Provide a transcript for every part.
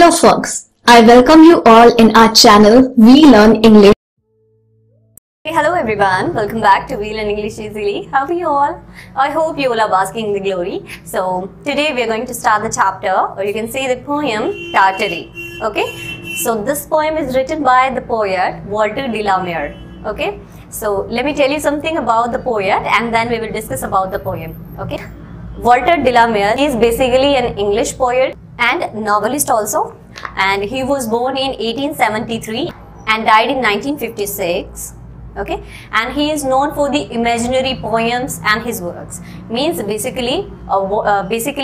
Hello folks, I welcome you all in our channel We Learn English. Hey, hello everyone, welcome back to We Learn English Easily. How are you all? I hope you all are basking in the glory. So today we are going to start the chapter, or you can say the poem Tartary. Okay, so this poem is written by the poet Walter de la Mare. Okay, so let me tell you something about the poet and then we will discuss about the poem. Okay, Walter de la Mare is basically an English poet and novelist also, and he was born in 1873 and died in 1956. Okay, and he is known for the imaginary poems and his works. Means basically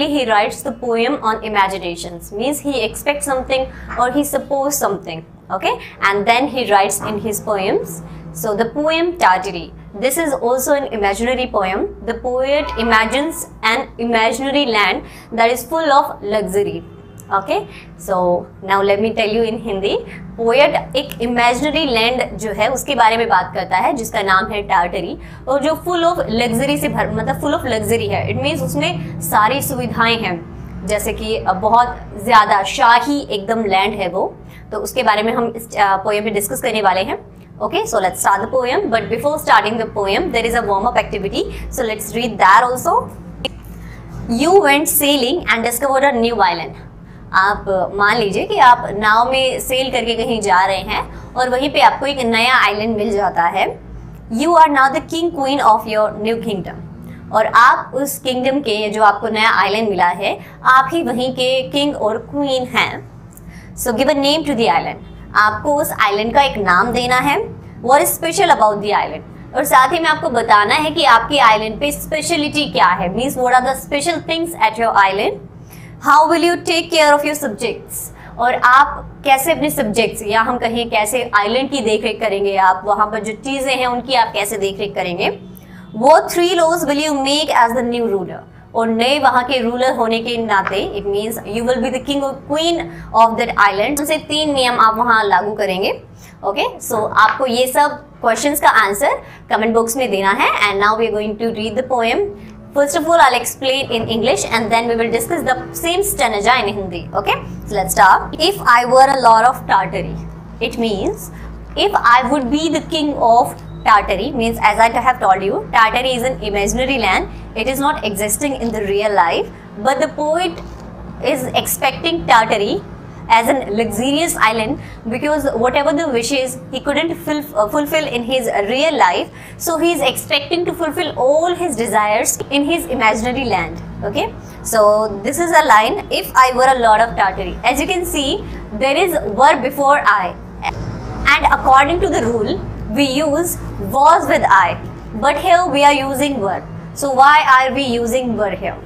he writes the poem on imaginations. Means he expects something or he supposes something. Okay, and then he writes in his poems. So the poem Tartary, this is also an imaginary poem. The poet imagines an imaginary land that is full of luxury. Okay, so now let me tell you in Hindi. Poet एक imaginary land जो है उसके बारे में बात करता है जिसका नाम है टार्टरी, और जो फुल ऑफ लग्जरी से मतलब फुल ऑफ लग्जरी है. इट मीन्स उसमें सारी सुविधाएं हैं, जैसे कि बहुत ज़्यादा शाही एकदम लैंड है वो. तो उसके बारे में हम इस पोएम में डिस्कस करने वाले हैं. Okay, so let's start the poem. But before starting the poem, there is a warm-up activity. So let's read that also. You went sailing and discovered a new island. आप मान लीजिए कि आप नाव में सेल करके कहीं जा रहे हैं और वहीं पे आपको एक नया आइलैंड मिल जाता है. You are now the king queen of your new kingdom, और आप उस किंगडम के जो आपको नया आइलैंड मिला है आप ही वहीं के किंग और क्वीन हैं. So give a name to the island. आपको उस आइलैंड का एक नाम देना है. What is special about the island, और साथ ही में आपको बताना है कि आपके आइलैंड पे स्पेशलिटी क्या है. Means what are the special things at your island. How will you take care of your subjects, और आप कैसे अपने सब्जेक्ट्स या हम कहें कैसे आइलैंड की देखरेख करेंगे. आप वहाँ पर जो चीज़ें हैं उनकी आप कैसे देखरेख करेंगे. वो 3 laws will you make as the new ruler, और नए वहाँ के रूलर होने के नाते it means you will be the king और क्वीन ऑफ दैट आइलैंड. उनसे 3 नियम आप वहाँ लागू करेंगे. ओके, सो आपको ये सब क्वेश्चंस का आंसर कमेंट बॉक्स में देना है. And now we are going to read the poem. First of all, I'll explain in English and then we will discuss the same stanza in Hindi. Okay, so let's start. If I were a lord of Tartary, it means if I would be the king of Tartary, means as I have told you, Tartary is an imaginary land. It is not existing in the real life, but the poet is expecting Tartary as a luxurious island because whatever the wishes he couldn't fulfill in his real life, so he is expecting to fulfill all his desires in his imaginary land. Okay, so this is a line, if I were a lord of Tartary. As you can see, there is were before I, and according to the rule we use was with I, but here we are using were. So why are we using were here?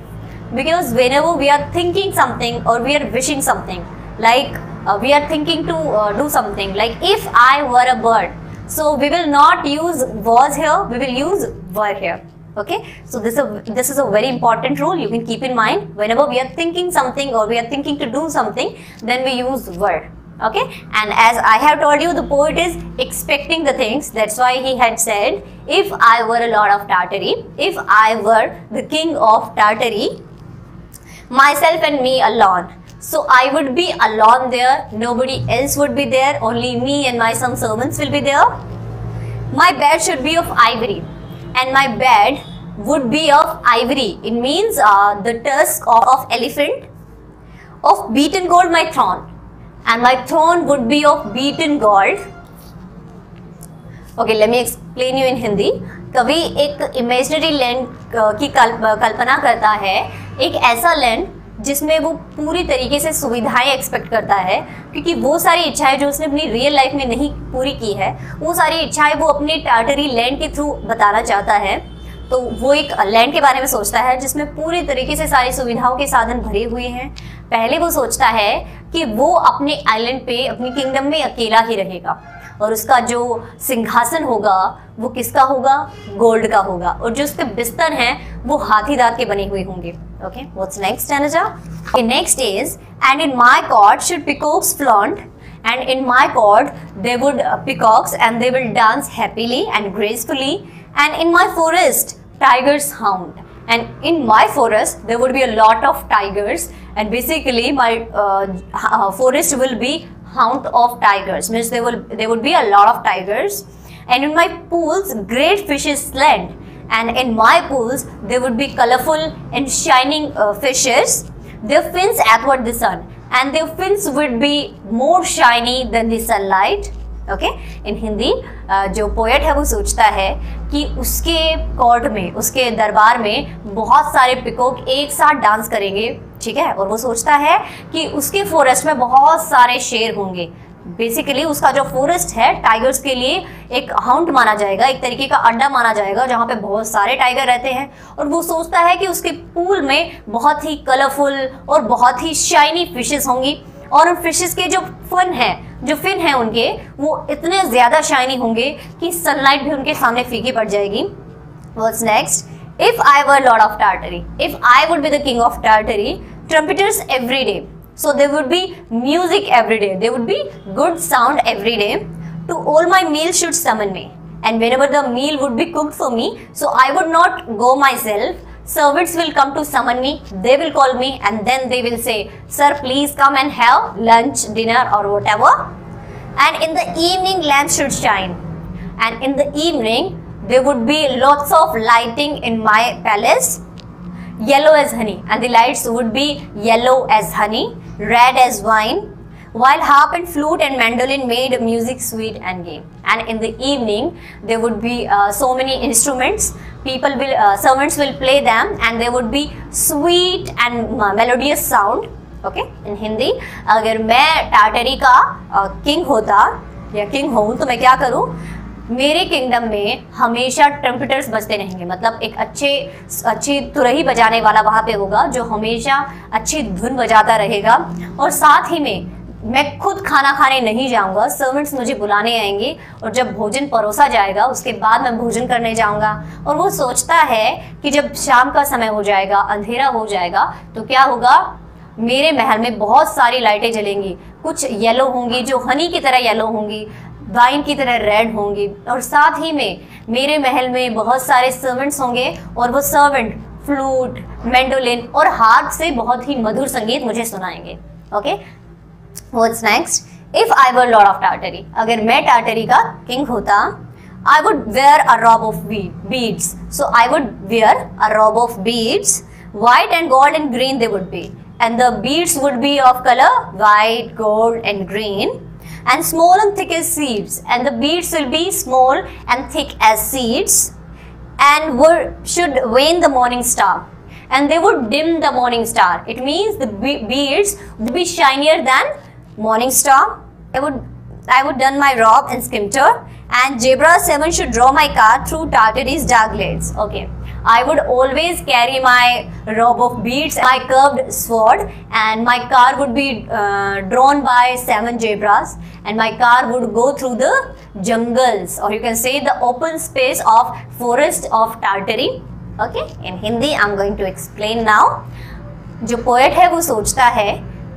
Because whenever we are thinking something or we are wishing something, like we are thinking to do something, like if I were a bird, so we will not use was here, we will use were here. Okay, so this is a very important rule you can keep in mind. Whenever we are thinking something or we are thinking to do something, then we use were. Okay, and as I have told you, the poet is expecting the things. That's why he had said, if I were a lord of Tartary, if I were the king of Tartary, myself and me alone. So I would be alone there, nobody else would be there, only me and my some servants will be there. My bed should be of ivory, and my bed would be of ivory. It means the tusk of elephant. Of beaten gold my throne, and my throne would be of beaten gold. Okay, let me explain you in Hindi. कवि एक imaginary land की कल्पना करता है, एक ऐसा land जिसमें वो पूरी तरीके से सुविधाएं एक्सपेक्ट करता है, क्योंकि वो सारी इच्छाएं जो उसने अपनी रियल लाइफ में नहीं पूरी की है, वो सारी इच्छाएं वो अपने टार्टरी लैंड के थ्रू बताना चाहता है. तो वो एक लैंड के बारे में सोचता है जिसमें पूरी तरीके से सारी सुविधाओं के साधन भरे हुए हैं. पहले वो सोचता है कि वो अपने आइलैंड पे अपनी किंगडम में अकेला ही रहेगा, और उसका जो सिंहासन होगा वो किसका होगा, गोल्ड का होगा, और जो उसके बिस्तर हैं वो हाथी दांत के बने हुए होंगे. Okay, what's next stanza? Next is, and in my court should peacocks flaunt, and in my court they would peacocks and they will dance happily and gracefully, and in my forest tigers hound, and in my forest there would be a lot of tigers, and basically my forest will be haunt of tigers, means there would be a lot of tigers. And in my pools great fishes land, and in my pools there would be colorful and shining fishes. Their fins outward the sun, and their fins would be more shiny than the sunlight. Okay, in Hindi जो poet है वो सोचता है कि उसके court में, उसके दरबार में बहुत सारे पिकॉक एक साथ डांस करेंगे, ठीक है, और वो सोचता है कि उसके फॉरेस्ट में बहुत सारे शेर होंगे। बेसिकली उसका जो फॉरेस्ट है टाइगर्स के लिए एक हाउंट माना जाएगा, एक तरीके का अड्डा माना जाएगा जहाँ पे बहुत सारे टाइगर रहते हैं। और वो सोचता है कि उसके पूल में बहुत ही कलरफुल और बहुत ही शाइनी फिशेस होंगी, और उन फिशेस के जो फिन है उनके वो इतने ज्यादा शाइनी होंगे कि सनलाइट भी उनके सामने फीकी पड़ जाएगी। What's next? If I were Lord of Tartary, if I would be the king of Tartary, trumpeters every day. So there would be music every day. There would be good sound every day. To all my meals should summon me. And whenever the meal would be cooked for me, so I would not go myself. Servants will come to summon me. They will call me, and then they will say, "Sir, please come and have lunch, dinner, or whatever." And in the evening, lamps should shine. And in the evening, there would be lots of lighting in my palace. Yellow as honey, and the lights would be yellow as honey, red as wine, while harp and flute and mandolin made music sweet and gay. And in the evening there would be so many instruments. Servants will play them, and there would be sweet and melodious sound. Okay, in Hindi, अगर मैं Tartary का king होता या king हूँ तो मैं क्या करूँ, मेरे किंगडम में हमेशा ट्रम्पेटर्स बजते रहेंगे, मतलब एक अच्छी तुरही बजाने वाला वहाँ पे होगा जो हमेशा अच्छी धुन बजाता रहेगा। और साथ ही में मैं खुद खाना खाने नहीं जाऊंगा, सर्वेंट्स मुझे बुलाने आएंगे, और जब भोजन परोसा जाएगा उसके बाद मैं भोजन करने जाऊंगा। और वो सोचता है कि जब शाम का समय हो जाएगा, अंधेरा हो जाएगा, तो क्या होगा, मेरे महल में बहुत सारी लाइटें जलेंगी, कुछ येलो होंगी जो हनी की तरह येलो होंगी, वाइन की तरह रेड होंगी, और साथ ही में मेरे महल में बहुत सारे सर्वेंट्स होंगे, और वो सर्वेंट फ्लूट, मैंडोलिन और हार्प से बहुत ही मधुर संगीत मुझे सुनाएंगे। Okay, What's next? If I were Lord of Tartary, अगर मैं टार्टरी का किंग होता, I would wear a robe of beads. So I would wear a robe of beads, white and gold and green they would be, and the beads would be of color white, gold and green, and small and thick as seeds, and the beads will be small and thick as seeds, and should wane the morning star, and they would dim the morning star. It means the beads would be shinier than morning star. I would don my robe and skimter, and Zebra 7 should draw my car through Tartary's dark glades. Okay, I would always carry my robe of beads, my curved sword, and my car would be drawn by 7 zebras, and my car would go through the jungles, or you can say the open space of forest of Tartary. Okay, in Hindi I'm going to explain now. जो poet है वो सोचता है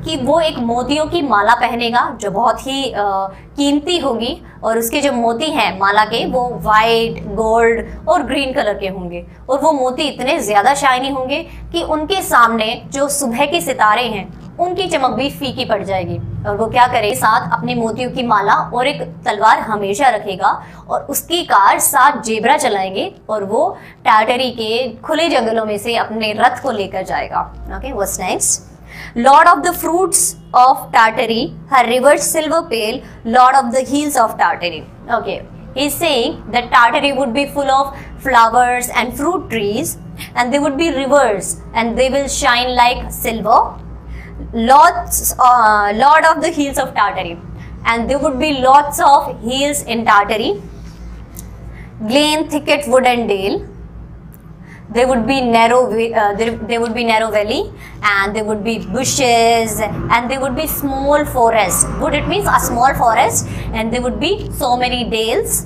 कि वो एक मोतियों की माला पहनेगा जो बहुत ही कीमती होगी, और उसके जो मोती हैं माला के वो वाइट, गोल्ड और ग्रीन कलर के होंगे, और वो मोती इतने ज़्यादा शाइनी होंगे कि उनके सामने जो सुबह के सितारे हैं उनकी चमक भी फीकी पड़ जाएगी। और वो क्या करेगा, साथ अपनी मोतियों की माला और एक तलवार हमेशा रखेगा, और उसकी कार 7 जेबरा चलाएंगे, और वो टार्टरी के खुले जंगलों में से अपने रथ को लेकर जाएगा। Okay, what's next? Lord of the fruits of Tartary, her rivers silver pale, Lord of the hills of Tartary. Okay, he's saying that Tartary would be full of flowers and fruit trees, and there would be rivers, and they will shine like silver. Lord of the hills of Tartary, and there would be lots of hills in Tartary. Glen, thicket, wood, and dale. There would be narrow valley, and there would be bushes, and there would be small forest. Wood, it means a small forest, and there would be so many dales.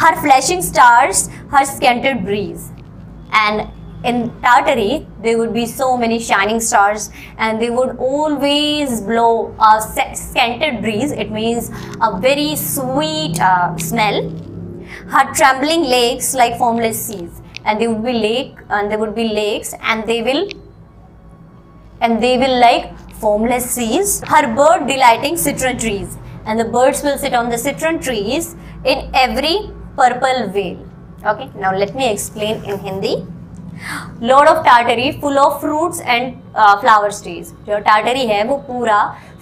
Her flashing stars, her scanted breeze. And in Tartary there would be so many shining stars, and they would always blow a scented breeze. It means a very sweet smell. Her trembling lakes like formless seas, and there would be lakes, and they will like formless seas. Her bird delighting citron trees, and the birds will sit on the citron trees in every purple vale. Okay, now let me explain in Hindi. Lord of Tartary full of fruits and flower trees. जो टाटरी है वो पूरा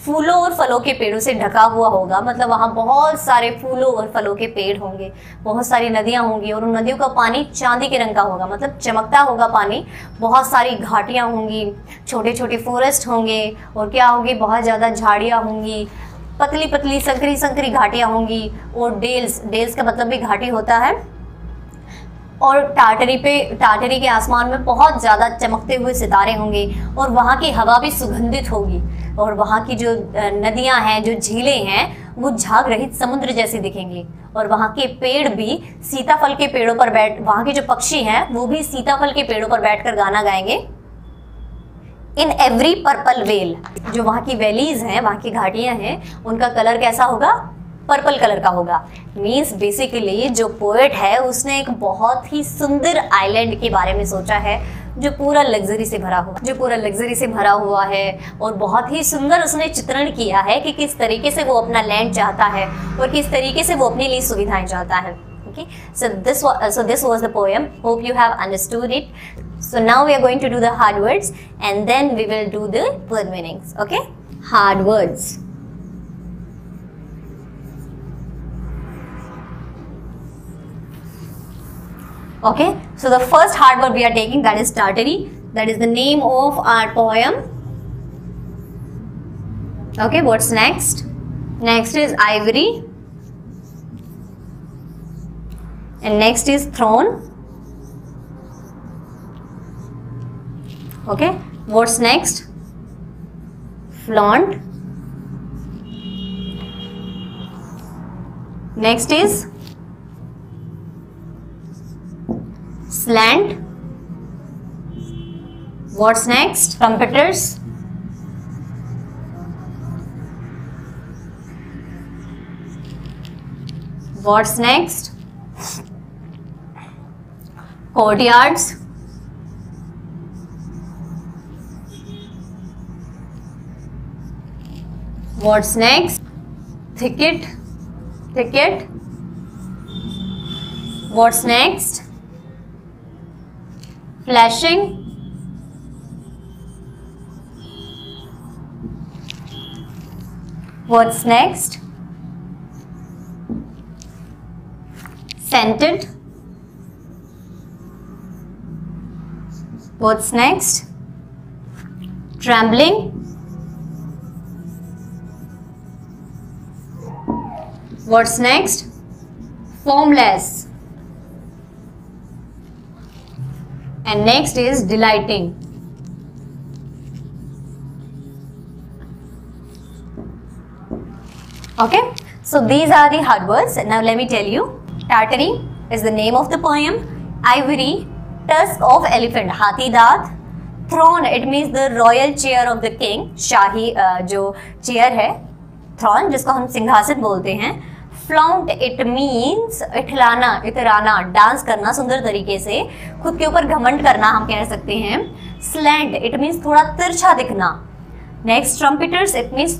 फूलों और फलों के पेड़ों से ढका हुआ होगा, मतलब वहाँ बहुत सारे फूलों और फलों के पेड़ होंगे, बहुत सारी नदियाँ होंगी और उन नदियों का पानी चांदी के रंग का होगा, मतलब चमकता होगा पानी। बहुत सारी घाटियाँ होंगी, छोटे छोटे फॉरेस्ट होंगे और क्या होगी, बहुत ज़्यादा झाड़ियाँ होंगी, पतली पतली संकरी संकरी घाटियाँ होंगी और डेल्स का मतलब भी घाटी होता है। और टाटरी के आसमान में बहुत ज़्यादा चमकते हुए सितारे होंगे और वहाँ की हवा भी सुगंधित होगी और वहाँ की जो नदियाँ हैं, जो झीलें हैं, वो झाग रहित समुद्र जैसी दिखेंगी और वहाँ के पेड़ भी सीताफल के पेड़ों पर वहाँ के जो पक्षी हैं वो भी सीताफल के पेड़ों पर बैठकर गाना गाएंगे। इन एवरी पर्पल वेल, जो वहाँ की वैलीज हैं, वहाँ की घाटियाँ हैं, उनका कलर कैसा होगा, पर्पल कलर का होगा। मीन्स बेसिकली जो पोएट है उसने एक बहुत ही सुंदर आइलैंड के बारे में सोचा है जो पूरा लग्जरी से भरा हुआ है और बहुत ही सुंदर उसने चित्रण किया है कि किस तरीके से वो अपना लैंड चाहता है और किस तरीके से वो अपने लिए सुविधाएं चाहता है। Okay, so this was the poem. Hope you have understood it. So now we are going to do the hard words and then we will do the word meanings. Okay, hard words. Okay, so the first hard word we are taking, that is Tartary. That is the name of our poem. Okay, what's next? Next is ivory. And next is throne. Okay, what's next? Flaunt. Next is slant. What's next? Trumpeters. What's next? Courtyards. What's next? Thicket. What's next? Flashing. What's next? Scented. What's next? Trembling. What's next? Formless. And next is delighting. Okay, so these are the hard words. Now let me tell you. Tartary is the name of the poem. Ivory, tusk of elephant, हाथी दांत. Throne, it means the royal chair of the king, शाही जो chair है, throne जिसको हम सिंहासन बोलते हैं. Flaunt, it means इतराना, dance करना सुंदर तरीके से, खुद के ऊपर घमंड करना हम कह सकते हैं. Slant, it means थोड़ा तिरछा दिखना. Next, trumpeters, it means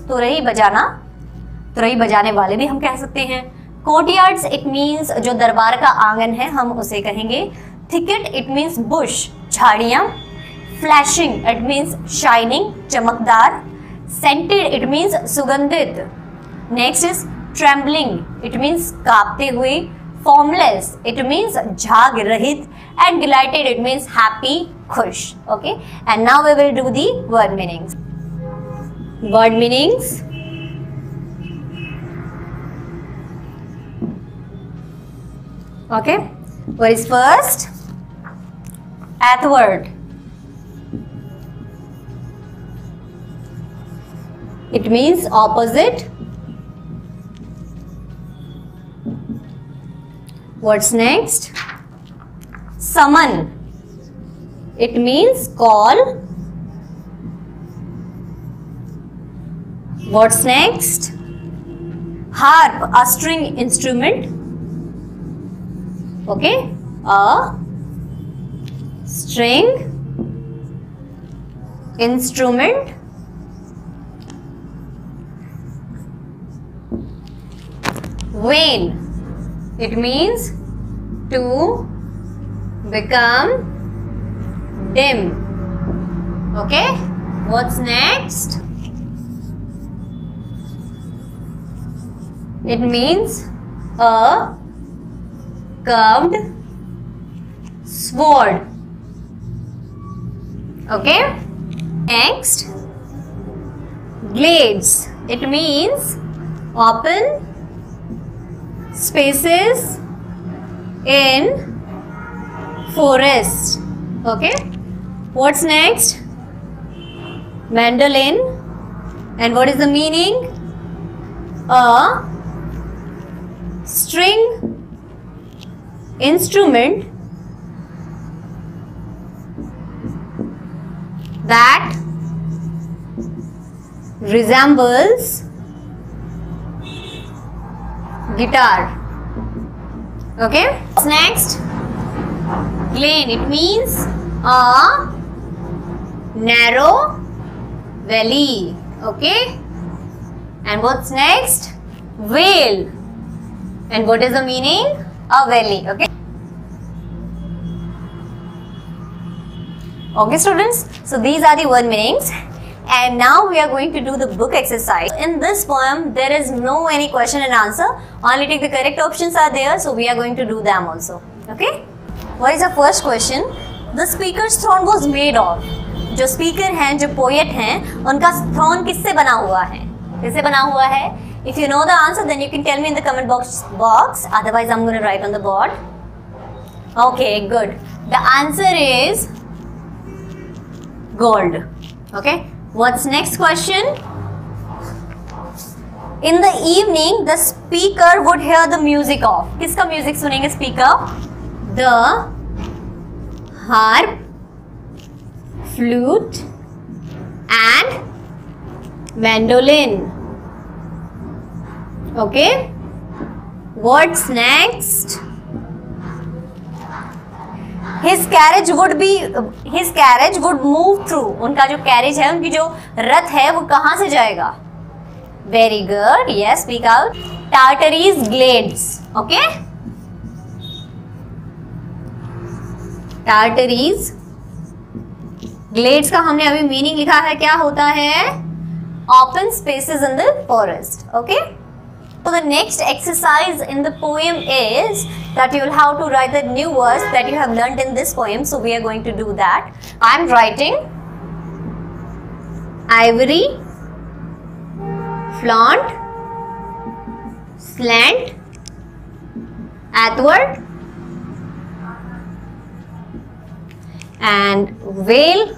तुरई बजाने वाले भी हम कह सकते हैं. Courtyards, it means जो दरबार का आंगन है हम उसे कहेंगे. Thicket, it means bush, झाड़ियाँ. Flashing, it means shining, चमकदार. Scented, it means सुगंधित. Next is trembling, it means कांपते हुए. Formless, it means झाग रहित. And delighted, it means happy, खुश. Okay, and now we will do the word meanings. Word meanings. Okay, what is first? Athwart. It means opposite. What's next? Summon. It means call. What's next? Harp, a string instrument. Okay, a string, instrument, wane. It means to become dim. Okay, what's next? It means a curved sword. Okay, next, glades. It means open spaces in forest. Okay, what's next? Mandolin. And what is the meaning? A string instrument that resembles guitar. Okay, what's next? Glen. It means a narrow valley. Okay, and what's next? Vale. And what is the meaning? A valley. Okay. Okay, students. So these are the word meanings. And now we are going to do the book exercise. In this poem, there is no any question and answer. Only take the correct options are there. So we are going to do them also. Okay. What is the first question? The speaker's throne was made of. जो speaker हैं, जो poet हैं, उनका throne किससे बना हुआ है? किससे बना हुआ है? If you know the answer, then you can tell me in the comment box. Otherwise, I'm going to write on the board. Okay, good. The answer is gold. Okay. What's next question? In the evening, the speaker would hear the music of. किसका music सुनेंगे speaker? The harp, flute, and mandolin. Okay. What's next? His carriage would move through. उनका जो carriage है, उनकी जो रथ है, वो कहाँ से जाएगा? Very good. Yes, speak out. Tartary's glades. Okay. Tartary's glades का हमने अभी meaning लिखा है, क्या होता है? Open spaces in the forest. Okay. So the next exercise in the poem is that you will have to write the new words that you have learned in this poem. So we are going to do that. I am writing ivory, flaunt, slant, athwart, and vale,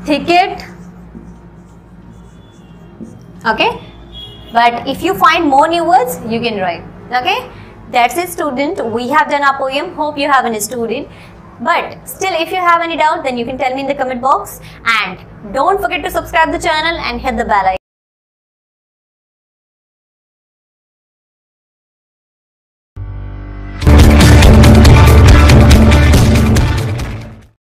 thicket. Okay. But if you find more new words, you can write. Okay. That's it, student. We have done our poem. Hope you have understood it. But still, if you have any doubt, then you can tell me in the comment box. And don't forget to subscribe the channel and hit the bell icon.